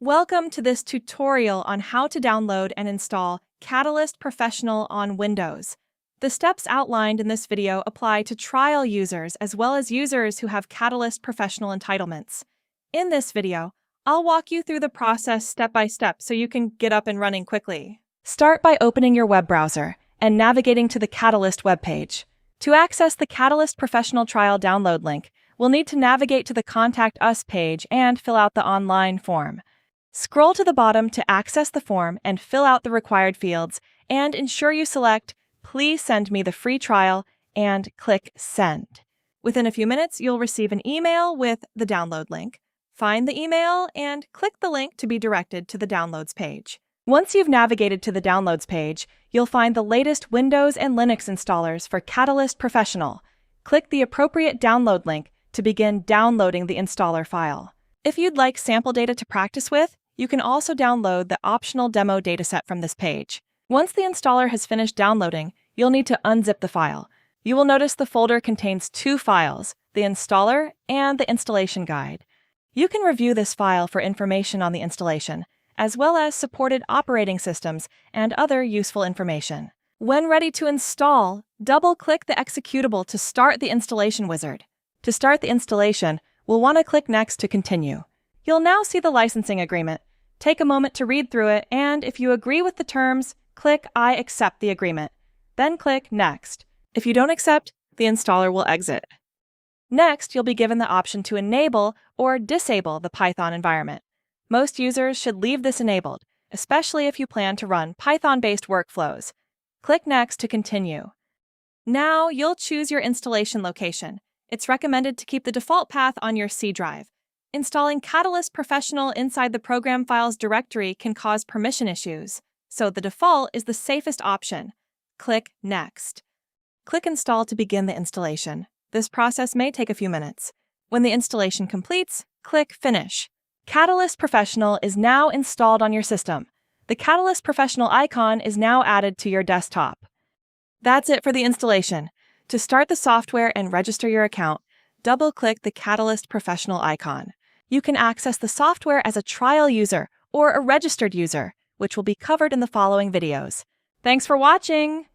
Welcome to this tutorial on how to download and install Catalyst Professional on Windows. The steps outlined in this video apply to trial users as well as users who have Catalyst Professional entitlements. In this video, I'll walk you through the process step by step so you can get up and running quickly. Start by opening your web browser and navigating to the Catalyst webpage. To access the Catalyst Professional Trial download link, we'll need to navigate to the Contact Us page and fill out the online form. Scroll to the bottom to access the form and fill out the required fields, and ensure you select Please send me the free trial and click Send. Within a few minutes, you'll receive an email with the download link. Find the email and click the link to be directed to the Downloads page. Once you've navigated to the Downloads page, you'll find the latest Windows and Linux installers for Catalyst Professional. Click the appropriate download link to begin downloading the installer file. If you'd like sample data to practice with, you can also download the optional demo dataset from this page. Once the installer has finished downloading, you'll need to unzip the file. You will notice the folder contains two files, the installer and the installation guide. You can review this file for information on the installation, as well as supported operating systems and other useful information. When ready to install, double-click the executable to start the installation wizard. To start the installation, we'll want to click Next to continue. You'll now see the licensing agreement. Take a moment to read through it, and if you agree with the terms, click I accept the agreement. Then click Next. If you don't accept, the installer will exit. Next, you'll be given the option to enable or disable the Python environment. Most users should leave this enabled, especially if you plan to run Python-based workflows. Click Next to continue. Now, you'll choose your installation location. It's recommended to keep the default path on your C drive. Installing Catalyst Professional inside the Program Files directory can cause permission issues, so the default is the safest option. Click Next. Click Install to begin the installation. This process may take a few minutes. When the installation completes, click Finish. Catalyst Professional is now installed on your system. The Catalyst Professional icon is now added to your desktop. That's it for the installation. To start the software and register your account, double-click the Catalyst Professional icon. You can access the software as a trial user or a registered user, which will be covered in the following videos. Thanks for watching!